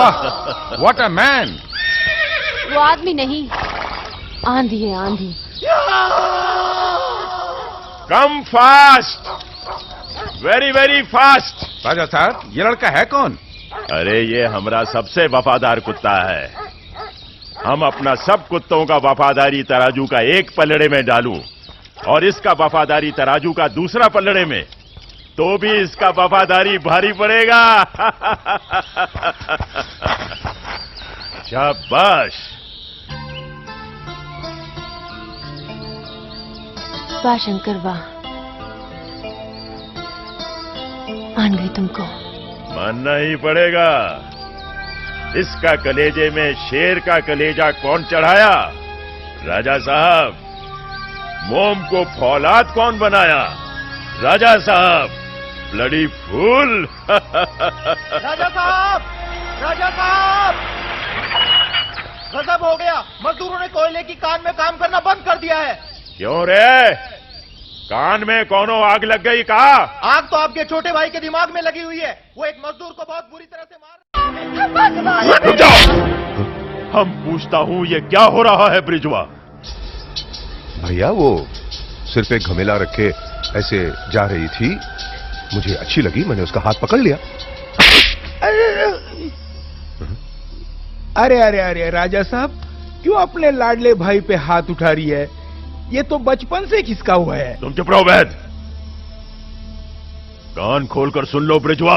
वाह, what a man. वो आदमी नहीं, आंधी है आंधी। Come fast, very very fast. राजा साहब, ये लड़का है कौन? अरे ये हमारा सबसे वफादार कुत्ता है। हम अपना सब कुत्तों का वफादारी तराजू का एक पलड़े में डालूं और इसका वफादारी तराजू का दूसरा पलड़े में, तो भी इसका वफादारी भारी पड़ेगा। शाबाश। वाह शंकर वाह, मान गई तुमको। मानना ही पड़ेगा। इसका कलेजे में शेर का कलेजा कौन चढ़ाया? राजा साहब। मोम को फौलाद कौन बनाया? राजा साहब। Bloody fool. राजा साहब, राजा साहब, गजब हो गया। मजदूरों ने कोयले की कान में काम करना बंद कर दिया है। क्यों रे? कान में कौनो आग लग गई का? आग तो आपके छोटे भाई के दिमाग में लगी हुई है। वो एक मजदूर को बहुत बुरी तरह से मार। रुक जाओ। हम पूछता हूं ये क्या हो रहा है ब्रिजवा? भैया वो सिर पे घमेला रखे ऐसे जा रही थी, मुझे अच्छी लगी, मैंने उसका हाथ पकड़ लिया। अरे अरे अरे राजा साहब, क्यों अपने लाडले भाई पे हाथ उठा रही है? ये तो बचपन से खिसका हुआ है। तुम चुप रहो वैद। कान खोलकर सुन लो ब्रिजवा।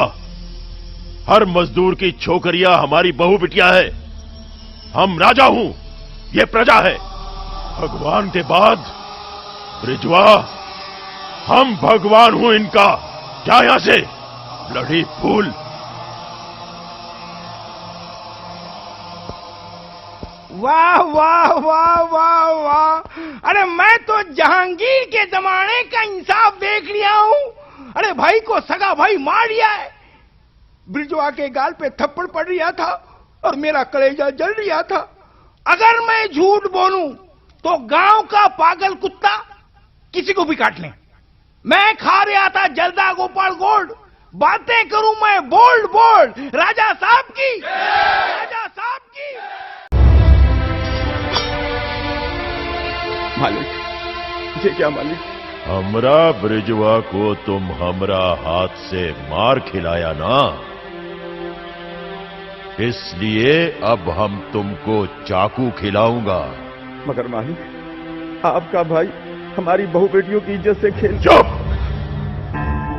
हर मजदूर की छोकरियां हमारी बहू बिटिया है। हम राजा हूं, ये प्रजा है। भगवान के बाद ब्रिजवा, हम भगवान हूं इनका। क्या यहां से ब्लडी फूल। वाह वाह वाह वाह वाह, अरे मैं तो जहांगीर के जमाने का इंसाफ देख लिया हूं। अरे भाई को सगा भाई मार दिया है। ब्रिजवा के गाल पे थप्पड़ पड़ रहा था और मेरा कलेजा जल रहा था। अगर मैं झूठ बोलूं तो गांव का पागल कुत्ता किसी को भी काट ले। मैं खा रहा था जलदा गोपाल गोल्ड, बातें करूं मैं बोल्ड बोल्ड। राजा साहब की, राजा साहब की। मालिक, ये क्या मालिक? हमरा ब्रिजवा को तुम हमरा हाथ से मार खिलाया ना, इसलिए अब हम तुमको चाकू खिलाऊंगा। मगर मालिक, आपका भाई हमारी बहू बेटियों की इज्जत से खेल। चुप!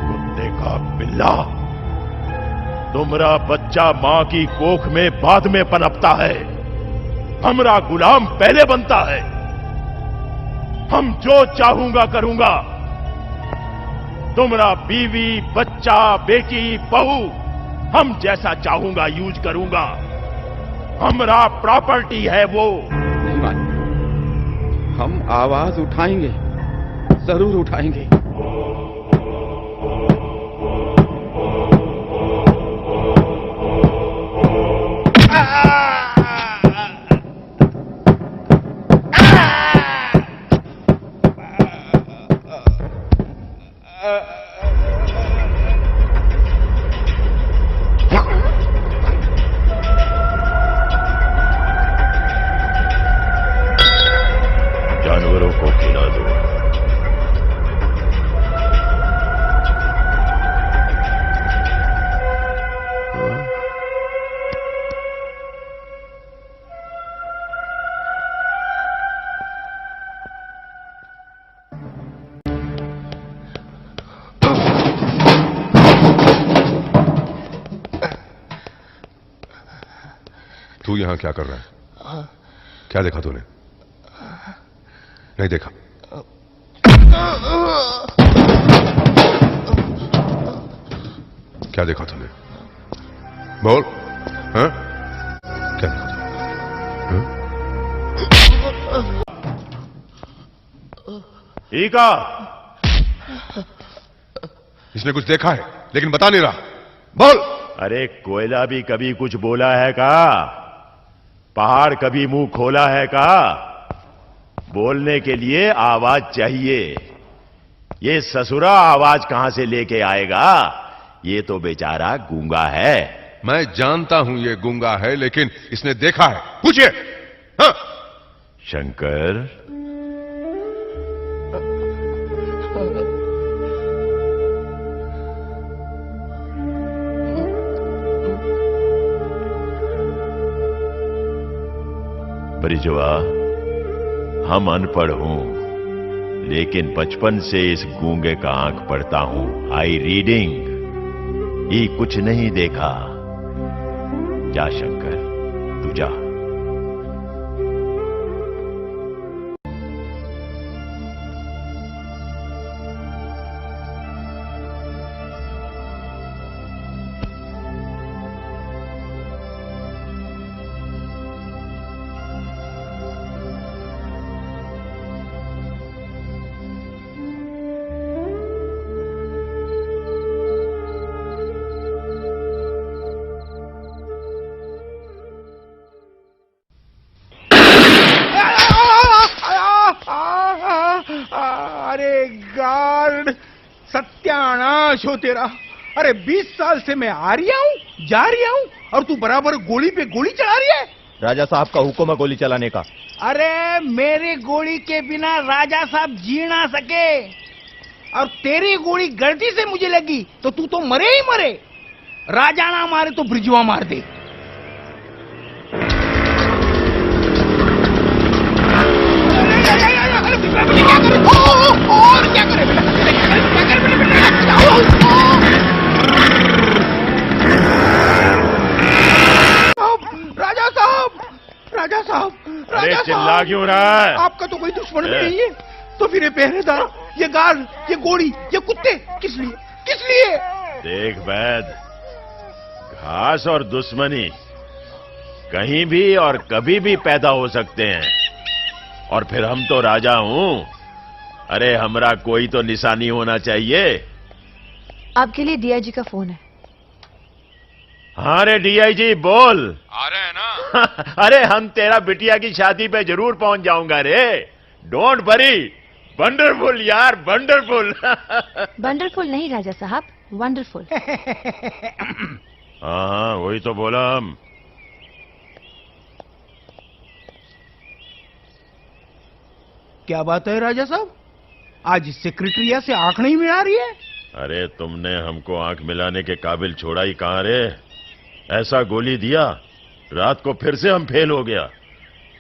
कुत्ते का बिल्ला। तुम्हारा बच्चा मां की कोख में बाद में पनपता है, हमरा गुलाम पहले बनता है। हम जो चाहूंगा करूंगा। तुम्हारा बीवी, बच्चा, बेटी, बहू, हम जैसा चाहूंगा यूज करूंगा। हमरा प्रॉपर्टी है वो। नहीं मालिक, हम आवाज उठाएंगे, जरूर उठाएंगे। जानवरों को खिला दो। तू यहां क्या कर रहा है? क्या देखा तूने? नहीं देखा? क्या देखा तूने? बोल। हाँ? क्या देखा तूने? ठीक है। इसने कुछ देखा है लेकिन बता नहीं रहा। बोल। अरे कोयला भी कभी कुछ बोला है का? पहाड़ कभी मुंह खोला है का? बोलने के लिए आवाज चाहिए। ये ससुरा आवाज कहां से लेके आएगा? ये तो बेचारा गूंगा है। मैं जानता हूं ये गूंगा है, लेकिन इसने देखा है। पूछिए। हाँ। शंकर, ब्रिजवा, हम अनपढ़ हूं, लेकिन बचपन से इस गूंगे का आंख पढ़ता हूं। I reading. ये कुछ नहीं देखा। जा शंकर, तू जा। अरे गार्ड, सत्यानाश हो तेरा। अरे 20 साल से मैं आ रिया हूँ, जा रिया हूँ, और तू बराबर गोली पे गोली चला रही है। राजा साहब का हुक्म है गोली चलाने का। अरे मेरी गोली के बिना राजा साहब जी ना सके, और तेरी गोली गलती से मुझे लगी तो तू तो मरे ही मरे। राजा ना मारे तो ब्रिजवा मार दे। क्या करे राजा साहब, राजा साहब, अरे चिल्ला क्यों रहा है? आपका तो कोई दुश्मन भी नहीं है, तो फिर ये पहरेदार, ये गार्ड, ये गोली, ये कुत्ते किस लिए, किस लिए? देख वैद, घास और दुश्मनी कहीं भी और कभी भी पैदा हो सकते हैं, और फिर हम तो राजा हूं। अरे हमरा कोई तो निशानी होना चाहिए। आपके लिए डीआईजी का फोन है। हाँ रे डीआईजी, बोल। आ रहे हैं ना? अरे हम तेरा बिटिया की शादी पे जरूर पहुंच जाऊंगा रे। Don't worry. वंडरफुल यार, वंडरफुल। वंडरफुल नहीं राजा साहब, वंडरफुल। हाँ वही तो बोला हम। क्या बात है राजा साहब, आज सेक्रेटरिया से आंख नहीं मिला रही है? अरे तुमने हमको आंख मिलाने के काबिल छोड़ा ही कहां रे। ऐसा गोली दिया, रात को फिर से हम फेल हो गया।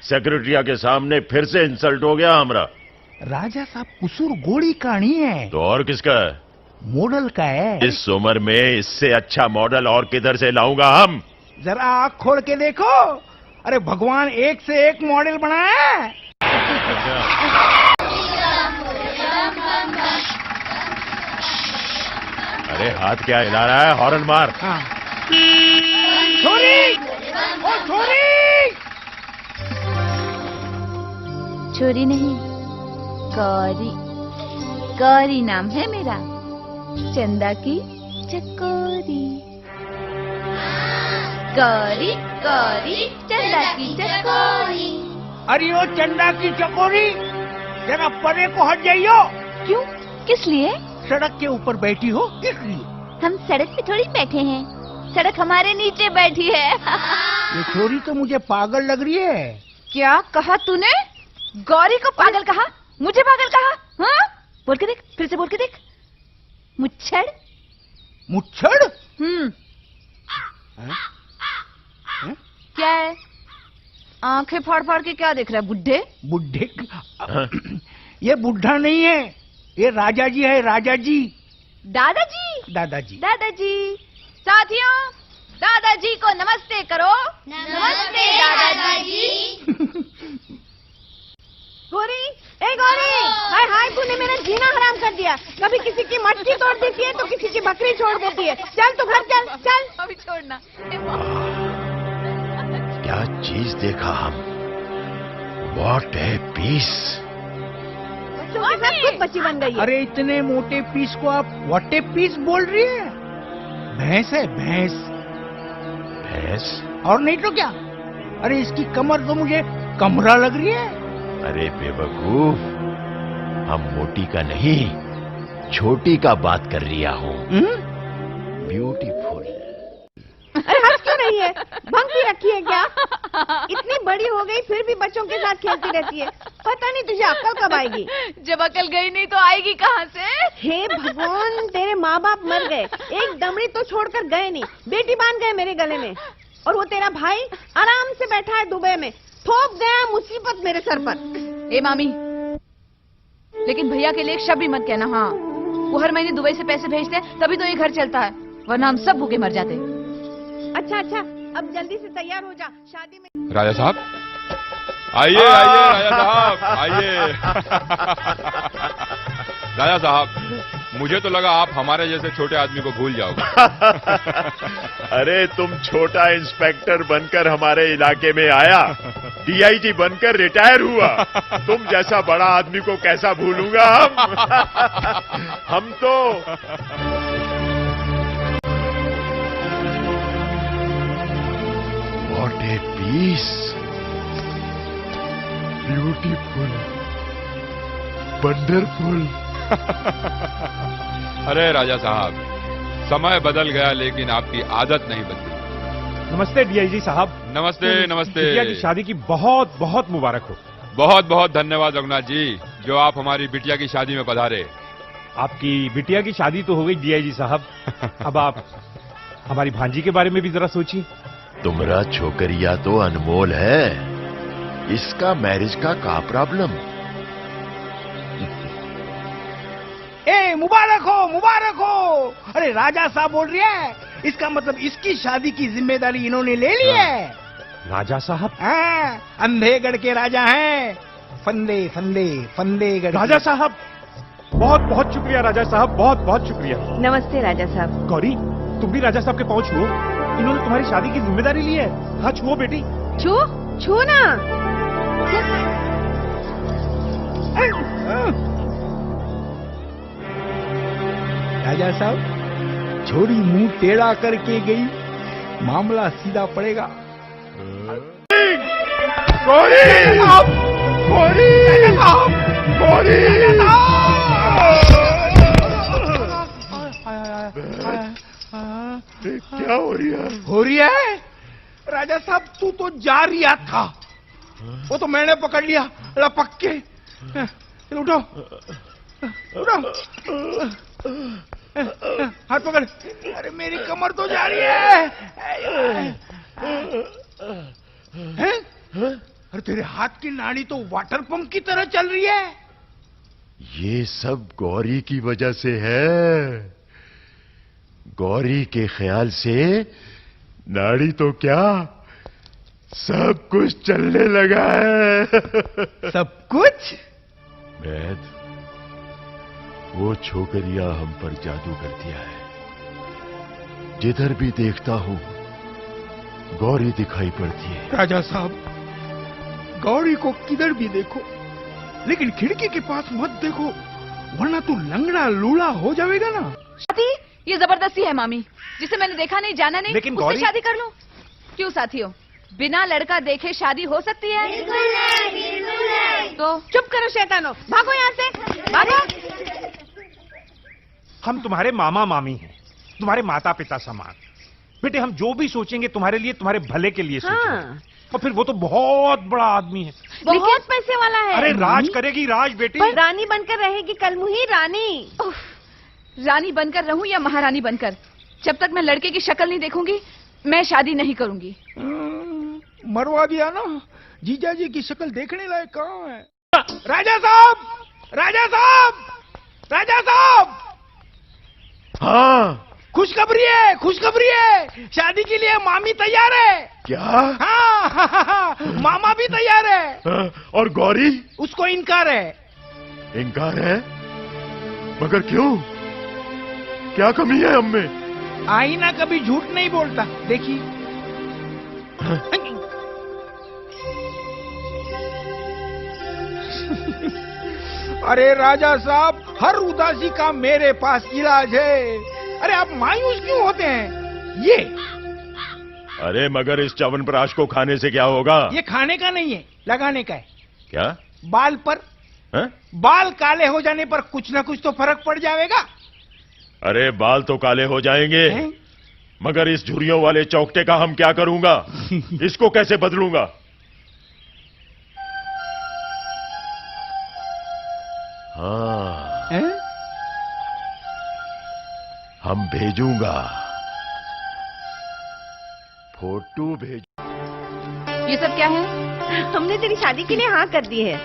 सेक्रेटरिया के सामने फिर से इंसल्ट हो गया हमरा। राजा साहब, कसूर गोली का नहीं है, तो और किसका है? मॉडल का है। इस उम्र में इससे अच्छा मॉडल और किधर से लाऊंगा हम? जरा आंख खोल के देखो। अरे भगवान एक से एक मॉडल बनाया है। अरे हाथ क्या हिला रहा है? हॉर्न मार। हाँ। छोरी, ओ छोरी। छोरी नहीं, गौरी। गौरी नाम है मेरा, चंदा की चकोरी। गौरी गौरी चंदा की चकोरी। अरे ओ चंदा की चकोरी, जरा परे को हट जाइयो। क्यों, किस लिए? सड़क के ऊपर बैठी हो इसलिए। हम सड़क पे थोड़ी बैठे हैं, सड़क हमारे नीचे बैठी है। ये छोरी तो मुझे पागल लग रही है। क्या कहा तूने? गौरी को पागल कहा? मुझे पागल कहा? हाँ? बोल के देख, फिर से बोल के देख। मुच्छड़। मुच्छड़? हैं? क्या है? आंखें फाड़ फाड़ के क्या देख रहा है बुड्ढे? बुड्ढे? ये बुढ़ा नहीं है, ये राजा जी है, राजा जी। दादाजी? दादाजी। दादाजी। साथियों, दादाजी को नमस्ते करो। नमस्ते दादाजी। गौरी, ए गौरी, हाय हाय, तूने मेरा जीना हराम कर दिया। कभी किसी की मटकी तोड़ देती है तो किसी की बकरी छोड़ देती है। चल तू घर चल, चल। अभी छोड़ना। क्या चीज देखा हम? What a piece. बच्चों के साथ खुद बच्ची बन गई है। अरे इतने मोटे पीस को आप व्हाट ए पीस बोल रही है? भैंस है, भैंस। भैंस? और नहीं तो क्या? अरे इसकी कमर तो मुझे कमरा लग रही है। अरे बेवकूफ, हम मोटी का नहीं, छोटी का बात कर रिया हूँ। ब्यूटीफुल। अरे हट रही है? भंग पी रखी है क्या? इतनी बड़ी हो गई फिर भी बच्चों के साथ खेलती रहती है। पता नहीं तुझे अक्ल कब आएगी। जब अकल गई नहीं तो आएगी कहाँ से? हे भगवान, तेरे माँ बाप मर गए, एक दमड़ी तो छोड़कर गए नहीं, बेटी बांध गए मेरे गले में, और वो तेरा भाई आराम से बैठा है दुबई में, थोप गया मुसीबत मेरे सर पर। ए मामी, लेकिन भैया के लिए एक शब्द भी मत कहना। हाँ, वो हर महीने दुबई से पैसे भेजते हैं तभी तो ये घर चलता है, वरना हम सब भूखे मर जाते। अच्छा अच्छा, अब जल्दी से तैयार हो जा, शादी में। राजा साहब आइए आइए राजा साहब आइए। राजा साहब, मुझे तो लगा आप हमारे जैसे छोटे आदमी को भूल जाओगे। अरे तुम छोटा इंस्पेक्टर बनकर हमारे इलाके में आया, डीआईजी बनकर रिटायर हुआ, तुम जैसा बड़ा आदमी को कैसा भूलूंगा हम तो what a piece, beautiful, wonderful. अरे राजा साहब, समय बदल गया लेकिन आपकी आदत नहीं बदली। नमस्ते डीआईजी साहब। नमस्ते नमस्ते। बिटिया की शादी की बहुत बहुत मुबारक हो। बहुत बहुत धन्यवाद रघुनाथ जी, जो आप हमारी बिटिया की शादी में पधारे। आपकी बिटिया की शादी तो हो गई डीआईजी साहब, अब आप हमारी भांजी के बारे में भी जरा सोचिए। तुम्हारा छोकरिया तो अनमोल है, इसका मैरिज का प्रॉब्लम? ए मुबारक हो, मुबारक हो। अरे राजा साहब बोल रहे हैं, इसका मतलब इसकी शादी की जिम्मेदारी इन्होंने ले ली है। राजा साहब? हाँ, अंधेगढ़ के राजा हैं, फंदे फंदे फंदेगढ़। राजा साहब, बहुत बहुत शुक्रिया राजा साहब, बहुत बहुत शुक्रिया। नमस्ते राजा साहब। गौरी, तुम भी राजा साहब के पांव छुओ, इन्होंने तुम्हारी शादी की जिम्मेदारी ली है। हाँ छुओ बेटी। छू छू ना। राजा साहब, छोरी मुंह टेढ़ा करके गई, मामला सीधा पड़ेगा। गौरी! गौरी! गौरी! क्या हो रहा है? हो रही है? राजा साहब, तू तो जा रिया था, वो तो मैंने पकड़ लिया लपक के। उठो उठो, हाथ पकड़। अरे मेरी कमर तो जा रही है। हैं? अरे तेरे हाथ की नाड़ी तो वाटर पंप की तरह चल रही है। ये सब गौरी की वजह से है। गौरी के ख्याल से नाड़ी तो क्या, सब कुछ चलने लगा है। सब कुछ? वैद, वो छोकरिया हम पर जादू कर दिया है। जिधर भी देखता हूं गौरी दिखाई पड़ती है। राजा साहब, गौरी को किधर भी देखो, लेकिन खिड़की के पास मत देखो, वरना तू लंगड़ा लूला हो जाएगा ना। साथी, ये जबरदस्ती है मामी, जिसे मैंने देखा नहीं जाना नहीं, लेकिन उससे गौरी... शादी कर लूं? क्यों साथियों, बिना लड़का देखे शादी हो सकती है? बिल्कुल है, बिल्कुल है। तो चुप करो शैतानो, भागो यहाँ से, भागो। हम तुम्हारे मामा मामी हैं, तुम्हारे माता पिता समान। बेटे, हम जो भी सोचेंगे तुम्हारे लिए, तुम्हारे भले के लिए सोचेंगे। हाँ। और फिर वो तो बहुत बड़ा आदमी है, बहुत पैसे वाला है। अरे राज करेगी, राज बेटी। पर रानी बनकर रहेगी कलमुही रानी। उफ, रानी बनकर रहूं या महारानी बनकर, जब तक मैं लड़के की शक्ल नहीं देखूंगी मैं शादी नहीं करूंगी। मरवा दिया ना, जीजा जी की शक्ल देखने लायक कहाँ है। राजा साहब, राजा साहब, राजा साहब। हाँ, खुशखबरी है, खुशखबरी है, शादी के लिए मामी तैयार है। क्या? हाँ, मामा भी तैयार है। हाँ, और गौरी? उसको इनकार है। इनकार है? मगर क्यों? क्या कमी है हम में? आईना कभी झूठ नहीं बोलता, देखिए। अरे राजा साहब, हर उदासी का मेरे पास इलाज है। अरे आप मायूस क्यों होते हैं? ये अरे मगर इस च्यवनप्राश को खाने से क्या होगा? ये खाने का नहीं है, लगाने का है। क्या? बाल पर। है? बाल काले हो जाने पर कुछ ना कुछ तो फर्क पड़ जाएगा। अरे बाल तो काले हो जाएंगे, हैं? मगर इस झुर्रियों वाले चौकटे का हम क्या करूंगा? इसको कैसे बदलूंगा? हाँ, हैं? हम भेजूंगा, फोटो भेज। ये सब क्या है? हमने तेरी शादी के लिए हाँ कर दी है।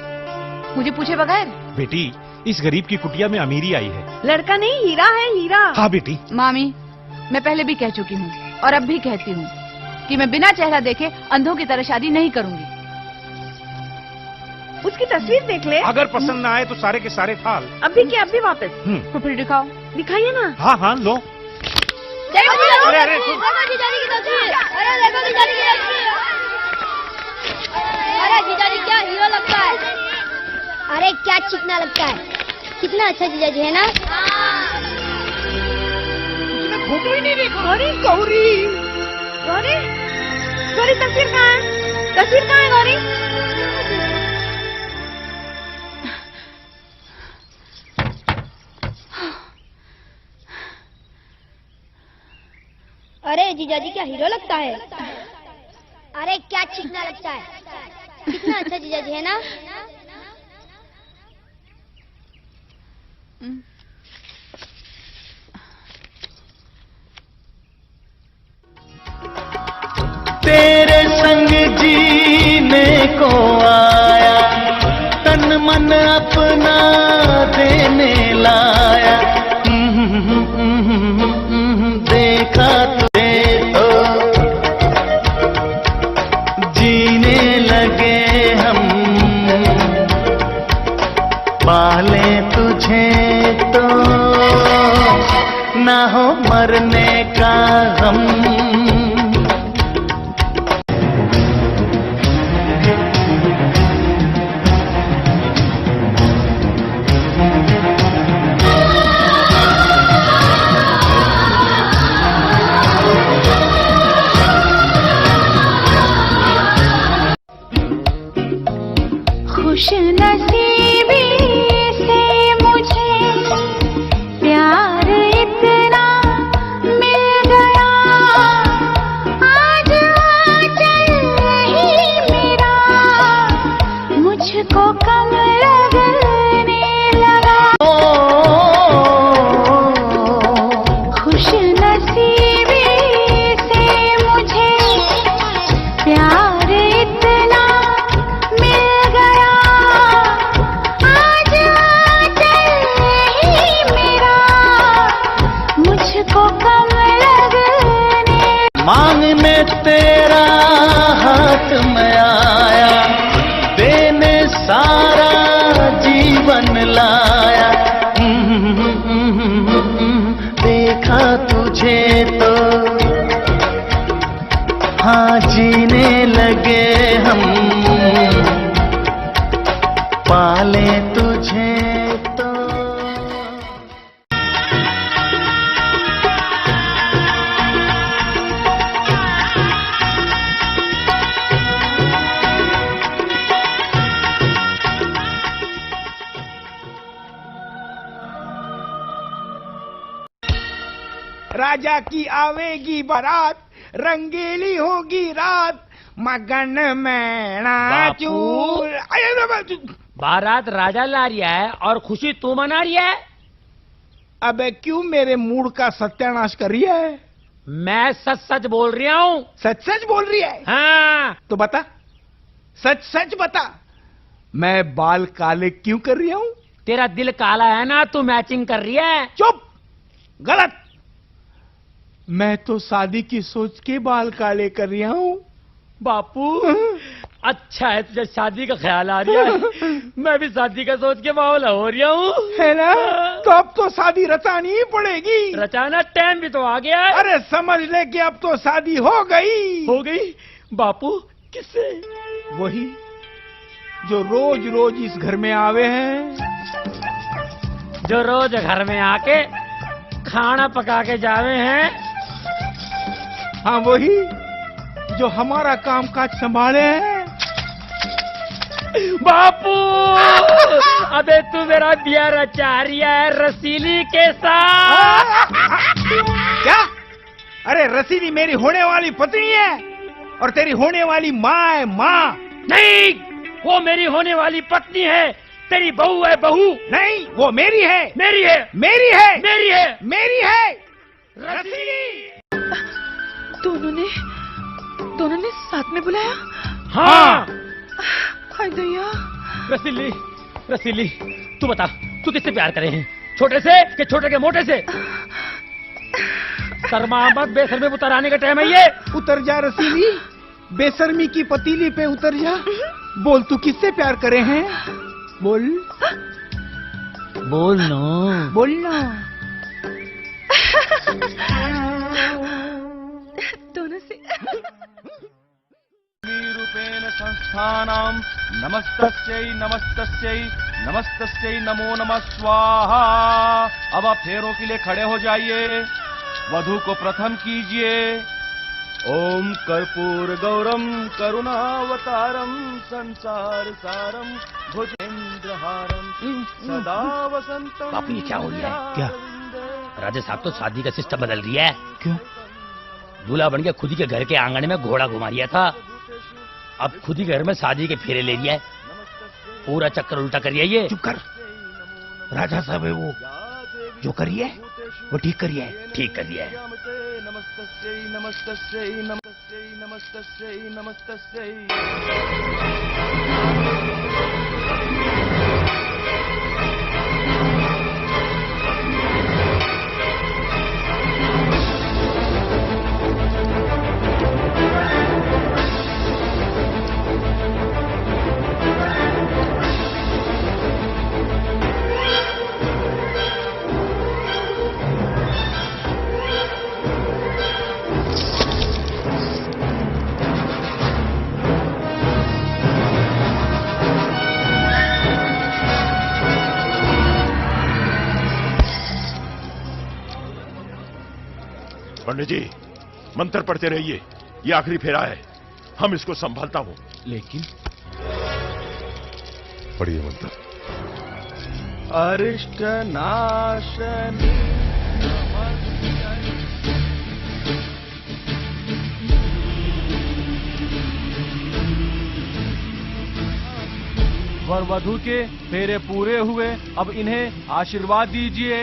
मुझे पूछे बगैर? बेटी, इस गरीब की कुटिया में अमीरी आई है। लड़का नहीं, हीरा है, हीरा। हाँ बेटी। मामी, मैं पहले भी कह चुकी हूँ और अब भी कहती हूँ कि मैं बिना चेहरा देखे अंधों की तरह शादी नहीं करूंगी। उसकी तस्वीर देख ले। अगर पसंद ना आए तो सारे के सारे थाल। अभी के अभी वापस। तो फिर दिखाओ। दिखाइए ना। हाँ हाँ लो। अरे अरे जीजाजी क्या हीरो लगता है। अरे क्या चिकना लगता है। कितना अच्छा जीजाजी है ना। फोटो ही नहीं देखा। अरे गौरी, गौरी, गौरी तस्वीर कहाँ है? तस्वीर कहाँ है गौरी? अरे जीजाजी क्या हीरो लगता है। अरे क्या चिकना लगता है। कितना अच्छा जीजाजी है ना। तेरे संग जीने को आया, तन मन अपना देने लाया। देखा तुझे तो जीने लगे हम, पाले तुझे तो ना हो मरने का गम। खुश नसीबी से मुझे प्यार इतना मिल गया। आज आंचल ही मेरा मुझको कम लगने लगा। खुश नसीबी से मुझे प्यार इतना मिल गया। आज आंचल ही मेरा मुझको कम लगने। मांगने तेरा हाथ में आया, देने सारा जीवन लाया। देखा तुझे तो हाँ जीने लगे हम, पाले तुझे तो। राजा की आवेगी बारात, रंगीली होगी रात, मगन में नाचू। बारात राजा ला रिया है और खुशी तू मना रही है। अबे क्यों मेरे मूड का सत्यानाश कर रही है? मैं सच सच बोल रही हूँ। सच सच बोल रही है? हाँ। तो बता, सच सच बता, मैं बाल काले क्यों कर रही हूँ? तेरा दिल काला है ना, तू मैचिंग कर रही है। चुप, गलत। मैं तो शादी की सोच के बाल काले कर रही हूँ। बापू अच्छा है तुझे शादी का ख्याल आ रहा है। मैं भी शादी का सोच के माहौल हो रही हूँ, है ना? तो अब तो शादी रचानी ही पड़ेगी। रचाना टाइम भी तो आ गया है। अरे समझ ले कि अब तो शादी हो गई। हो गई? बापू किससे? वही जो रोज रोज इस घर में आवे हैं, जो रोज घर में आके खाना पका के जावे हैं। हाँ वही जो हमारा काम काज संभाले हैं। बापू अबे तू मेरा बिया रचा रही है रसीली के साथ। क्या? अरे रसीली मेरी होने वाली पत्नी है और तेरी होने वाली माँ है माँ। नहीं, वो मेरी होने वाली पत्नी है, तेरी बहू है बहू। नहीं, वो मेरी है। मेरी है, मेरी है, मेरी है, मेरी है रसीली। दोनों ने साथ में बुलाया। हाँ। हाय दैया। रसीली, रसीली, तू बता, तू किससे प्यार करे हैं? छोटे से कि छोटे के मोटे से? शर्मा मत, बेशर्मी उतर आने का टाइम है ये। उतर जा रसीली, बेशर्मी की पतीली पे उतर जा। बोल, तू किससे प्यार करे हैं? बोल बोल नो, बोल ना। दोनों से। रूपेण संस्थानां नमस्तस्यै नमस्तस्यै नमस्तस्यै नमो नमः स्वाहा। अब आप फेरों के लिए खड़े हो जाइए। वधु को प्रथम कीजिए। ओम कर्पूर गौरम करुणावतारम संसार सारम भुजेंद्रहारम सदा वसंतम। बापू, ये क्या हो रहा है? क्या? राजा साहब तो शादी का सिस्टम बदल रही है। क्यों? दूल्हा बन के खुद ही के घर के आंगन में घोड़ा घुमा रिया था, अब खुद ही घर में शादी के फेरे ले लिया है। पूरा चक्कर उल्टा कर ये। चुप कर। राजा साहब है वो, जो करिए वो ठीक करिए। ठीक कर दिया है। नमस्तस्यै नमस्तस्यै नमस्तस्यै नमस्तस्यै नमस्तस्यै। पंडित जी, मंत्र पढ़ते रहिए, ये आखिरी फेरा है, हम इसको संभालता हूं। लेकिन पढ़िए मंत्र। अरिष्ट नाशनी वर वधु के फेरे पूरे हुए। अब इन्हें आशीर्वाद दीजिए।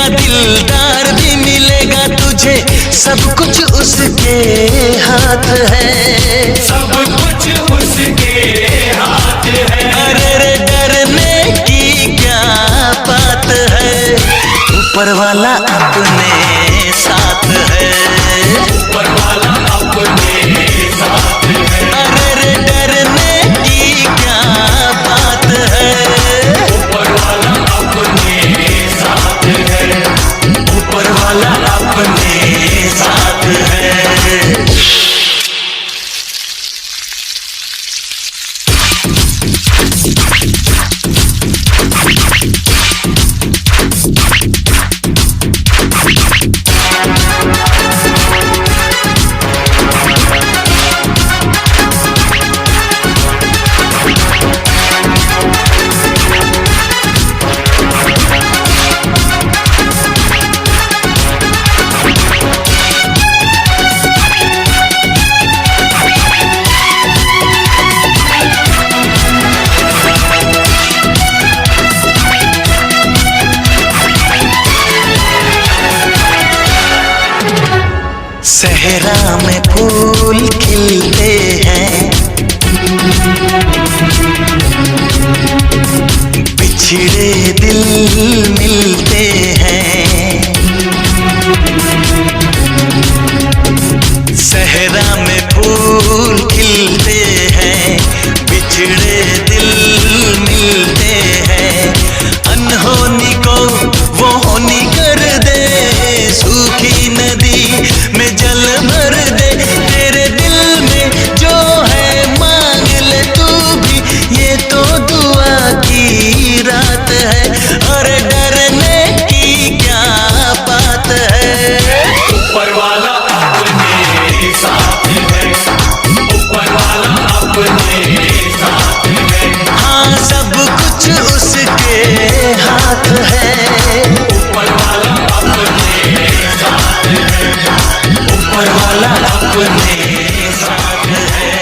दिलदार भी मिलेगा तुझे, सब कुछ उसके हाथ है, सब कुछ उसके हाथ है। अरे रे डरने की क्या बात है, ऊपर वाला अपने साथ है, ऊपर वाला अपने साथ है। अरे रे डरने की क्या बात है, ऊपर वाला अपने साथ है, ऊपर वाला अपने साथ है। सहरा में फूल खिलते हैं, बिछड़े दिल मिलते हैं। सहरा में फूल खिलते हैं, बिछड़े दिल मिलते हैं। अनहोनी को वो होनी कर दे, सूखी नदी में जल भर दे। तेरे दिल में जो है मांग ले तू भी, ये तो दुआ की रात है। और डरने की क्या बात है, ऊपर वाला अपने साथ है, ऊपर वाला अपने साथ है। हाँ सब कुछ उसके हाथ है, ऊपर वाला अपने साथ है, ऊपर वाला अपने साथ है।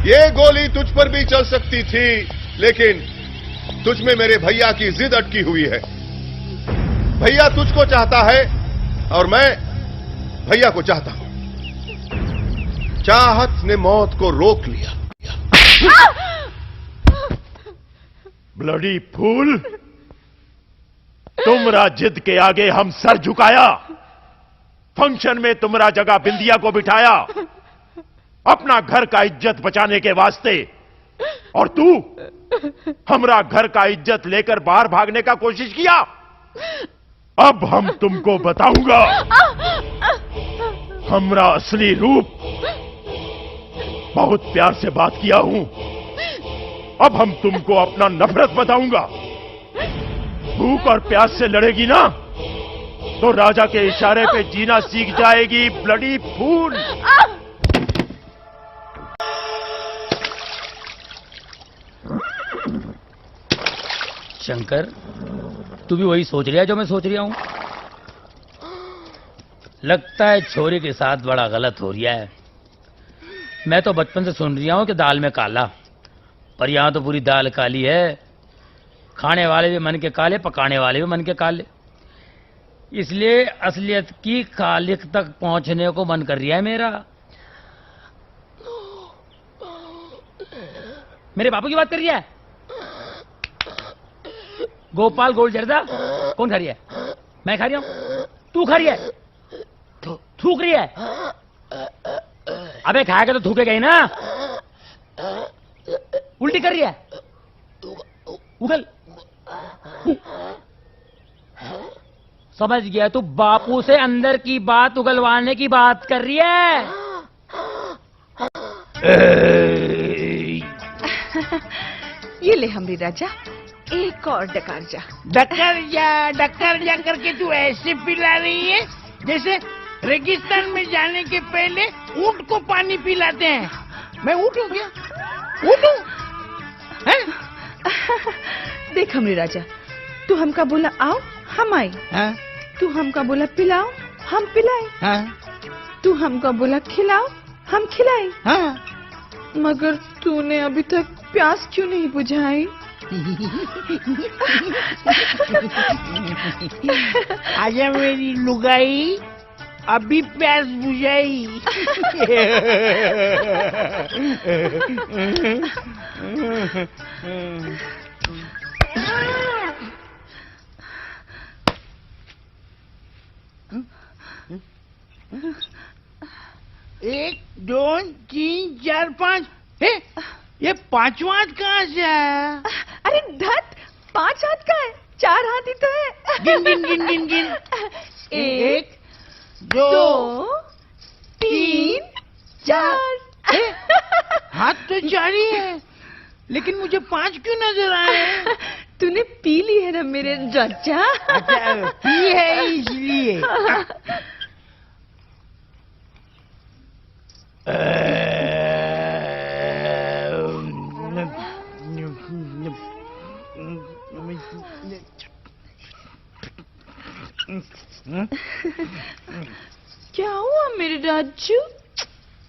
ये गोली तुझ पर भी चल सकती थी, लेकिन तुझ में मेरे भैया की जिद अटकी हुई है। भैया तुझको चाहता है और मैं भैया को चाहता हूं। चाहत ने मौत को रोक लिया। ब्लडी फूल, तुमरा जिद के आगे हम सर झुकाया। फंक्शन में तुमरा जगह बिंदिया को बिठाया अपना घर का इज्जत बचाने के वास्ते, और तू हमरा घर का इज्जत लेकर बाहर भागने का कोशिश किया। अब हम तुमको बताऊंगा हमरा असली रूप। बहुत प्यार से बात किया हूं, अब हम तुमको अपना नफरत बताऊंगा। भूख और प्यास से लड़ेगी ना तो राजा के इशारे पे जीना सीख जाएगी ब्लडी फूल। शंकर, तू भी वही सोच रहा है जो मैं सोच रहा हूं? लगता है छोरी के साथ बड़ा गलत हो रहा है। मैं तो बचपन से सुन रहा हूं कि दाल में काला, पर यहां तो पूरी दाल काली है। खाने वाले भी मन के काले, पकाने वाले भी मन के काले। इसलिए असलियत की खालिक तक पहुंचने को मन कर रहा है मेरा। मेरे बापू की बात कर रही है? गोपाल गोल जर्दा कौन खा रही है? मैं खा रही हूं? तू खा रही है? थूक रही है? अबे खाएगा तो थूकेगा ही ना। उल्टी कर रही है? उगल। समझ गया, तू बापू से अंदर की बात उगलवाने की बात कर रही है। ये ले हमरी राजा, एक और डकार जा। डकर जा करके तू ऐसे पिला रही है जैसे रेगिस्तान में जाने के पहले ऊंट को पानी पिलाते हैं। मैं ऊंट हूँ क्या? ऊंट हूँ? देख हमरी राजा, तू हमका बोला आओ हम आई, तू हमका बोला पिलाओ हम पिलाए, तू हमका बोला खिलाओ हम खिलाए, मगर तूने अभी तक प्यास क्यों नहीं बुझाई? आजा मेरी लुगाई, अभी प्यास बुझाई। एक दो तीन चार पाँच, ये पांचवा हाथ कहाँ से आया? अरे धत, 5 हाथ का है, 4 हाथ ही तो है। गिन गिन गिन गिन गिन। 1 2 3 4। हाथ तो 4 ही है, लेकिन मुझे 5 क्यों नजर आए? तूने पी ली है ना मेरे चाचा। अच्छा, पी है इसलिए। क्या हुआ मेरे राजू?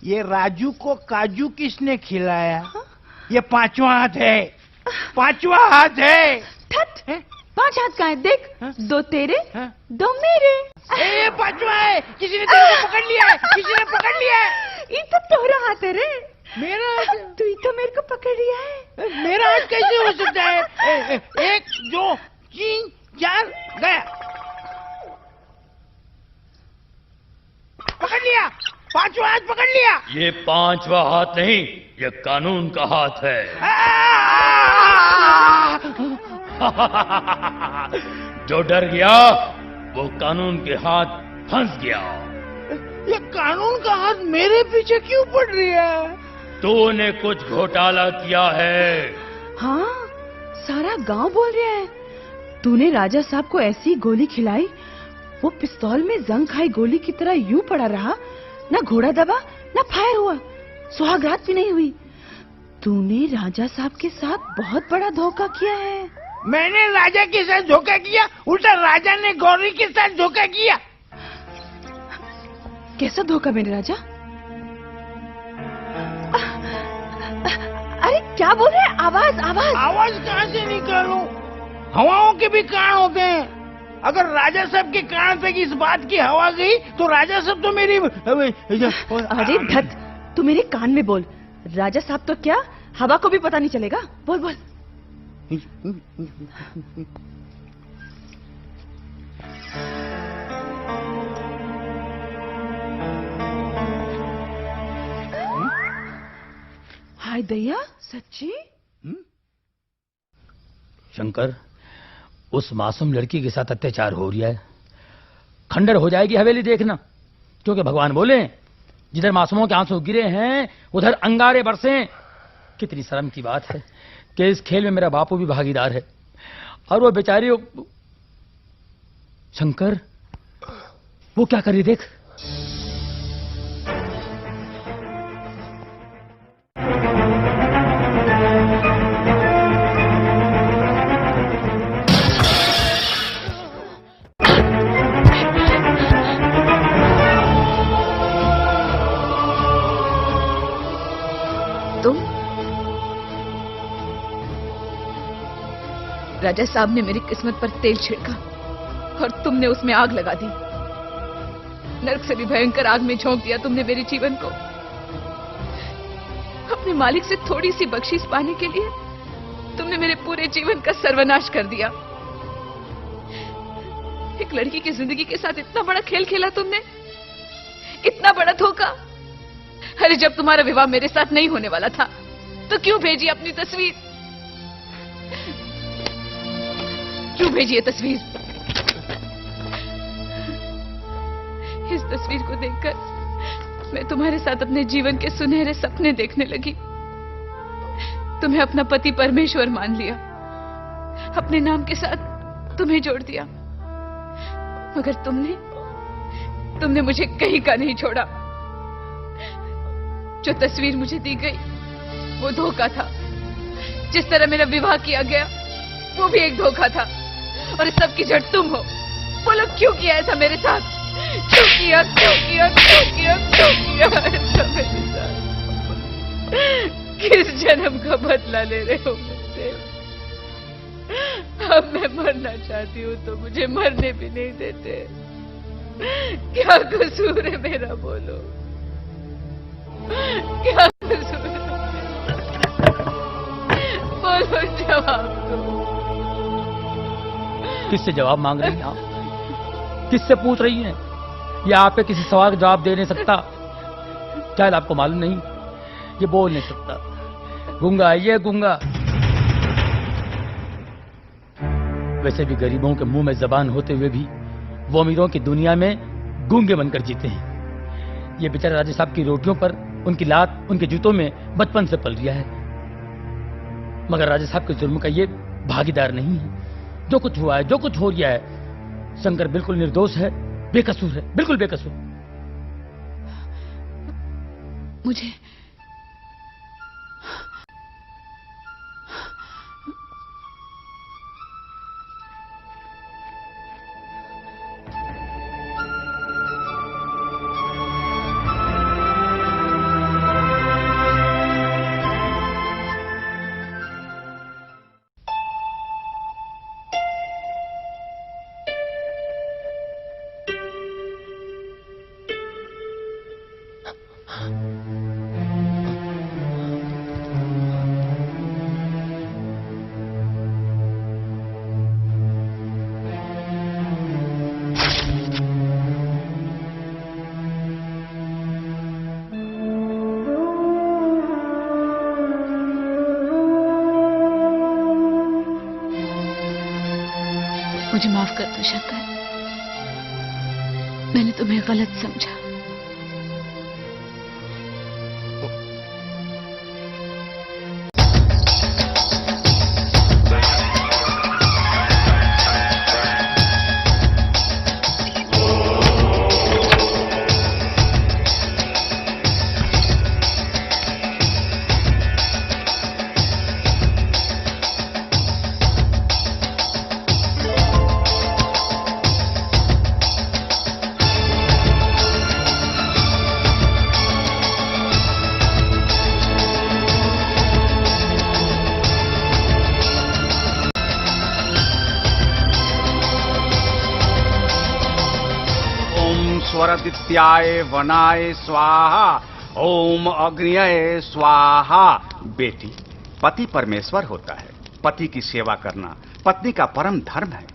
ये राजू को काजू किसने खिलाया? ये पांचवा हाथ है, पांचवा हाथ है। ठट, 5 हाथ का है, देख। 2 तेरे, 2 मेरे। ये पांचवा है, किसी ने तेरे को पकड़ लिया है, किसी ने पकड़ लिया है। ये तो तोरा हाथ है रे। मेरा? तू ही तो मेरे को पकड़ लिया है। मेरा हाथ कैसे हो सकता है? 1 2 3 4 गया, पकड़ लिया, पांचवा हाथ पकड़ लिया। ये 5वां हाथ नहीं, ये कानून का हाथ है। जो डर गया वो कानून के हाथ फंस गया। ये कानून का हाथ मेरे पीछे क्यों पड़ रही है? तूने कुछ घोटाला किया है। हाँ, सारा गांव बोल रहा है। तूने राजा साहब को ऐसी गोली खिलाई, वो पिस्तौल में जंग खाई गोली की तरह यूं पड़ा रहा, ना घोड़ा दबा ना फायर हुआ, सुहागरात भी नहीं हुई। तूने राजा साहब के साथ बहुत बड़ा धोखा किया है। मैंने राजा के साथ धोखा किया? उल्टा राजा ने गौरी के साथ धोखा किया। कैसा धोखा मेरे राजा? अरे क्या बोल रहे हैं? आवाज आवाज आवाज कहाँ से निकालूं? हवाओं के भी कान होते हैं। अगर राजा साहब के कान तक इस बात की हवा गई तो राजा साहब तो मेरी... अरे धत, तू मेरे कान में बोल। राजा साहब तो क्या, हवा को भी पता नहीं चलेगा। बोल बोल। हाय दया, सच्ची? शंकर, उस मासूम लड़की के साथ अत्याचार हो रहा है। खंडर हो जाएगी हवेली देखना, क्योंकि भगवान बोले जिधर मासूमों के आंसू गिरे हैं उधर अंगारे बरसे। कितनी शर्म की बात है कि इस खेल में मेरा बापू भी भागीदार है और वो बेचारी। शंकर, वो क्या कर रही देख। राजा साहब ने मेरी किस्मत पर तेल छिड़का और तुमने उसमें आग लगा दी। नर्क से भी भयंकर आग में झोंक दिया तुमने मेरे जीवन को। अपने मालिक से थोड़ी सी बख्शीश पाने के लिए तुमने मेरे पूरे जीवन का सर्वनाश कर दिया। एक लड़की की जिंदगी के साथ इतना बड़ा खेल खेला तुमने, इतना बड़ा धोखा। अरे जब तुम्हारा विवाह मेरे साथ नहीं होने वाला था तो क्यों भेजी अपनी तस्वीर? क्यों भेजी ये तस्वीर? इस तस्वीर को देखकर मैं तुम्हारे साथ अपने जीवन के सुनहरे सपने देखने लगी। तुम्हें अपना पति परमेश्वर मान लिया, अपने नाम के साथ तुम्हें जोड़ दिया। मगर तुमने मुझे कहीं का नहीं छोड़ा। जो तस्वीर मुझे दी गई वो धोखा था। जिस तरह मेरा विवाह किया गया वो भी एक धोखा था। और इस सब की जड़ तुम हो। बोलो क्यों किया ऐसा मेरे साथ? क्यों किया, क्यों किया, क्यों किया, क्यों किया ऐसा मेरे साथ? किस जन्म का बदला ले रहे हो मुझसे? अब मैं मरना चाहती हूँ तो मुझे मरने भी नहीं देते। क्या कसूर है मेरा? बोलो क्या कसूर है? बोलो, जवाब दो। किससे जवाब मांग रही हैं आप? किससे पूछ रही हैं? या आप पे किसी सवाल का जवाब दे नहीं सकता? शायद आपको मालूम नहीं, ये बोल नहीं सकता। गूंगा है ये, गूंगा। वैसे भी गरीबों के मुंह में जबान होते हुए भी वो अमीरों की दुनिया में गूंगे बनकर जीते हैं। ये बेचारे राजा साहब की रोटियों पर, उनकी लात, उनके जूतों में बचपन से पल रिया है। मगर राजा साहब के जुर्म का ये भागीदार नहीं है। जो कुछ हुआ है, जो कुछ हो गया है, शंकर बिल्कुल निर्दोष है, बेकसूर है, बिल्कुल बेकसूर। मुझे मुझे माफ कर दो शंकर, मैंने तुम्हें गलत समझा। स्वरदित्याय वनाय स्वाहा, ओम अग्निये स्वाहा। बेटी, पति परमेश्वर होता है। पति की सेवा करना पत्नी का परम धर्म है।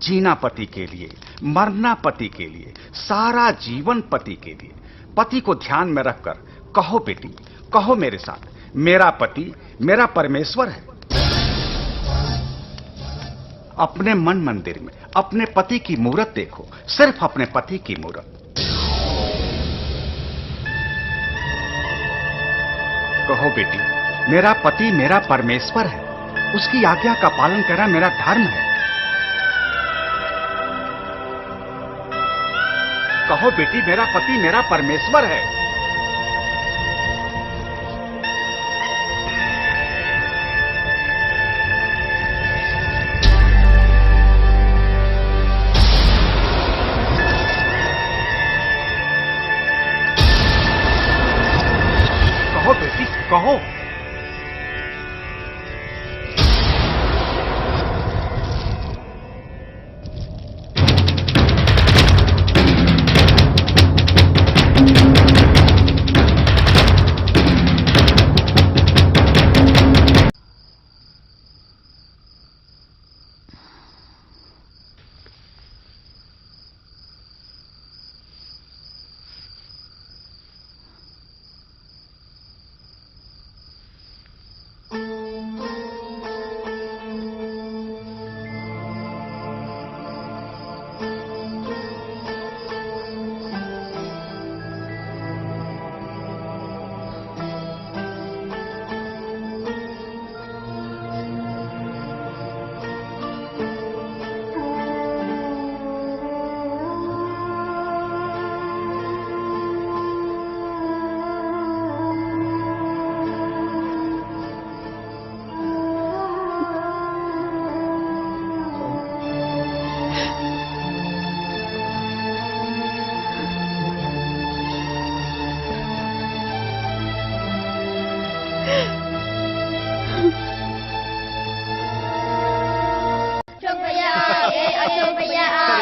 जीना पति के लिए, मरना पति के लिए, सारा जीवन पति के लिए। पति को ध्यान में रखकर कहो बेटी, कहो मेरे साथ, मेरा पति मेरा परमेश्वर है। अपने मन मंदिर में अपने पति की मूरत देखो, सिर्फ अपने पति की मूरत। कहो बेटी, मेरा पति मेरा परमेश्वर है, उसकी आज्ञा का पालन करना मेरा धर्म है। कहो बेटी, मेरा पति मेरा परमेश्वर है। कहो बेटी, कहो।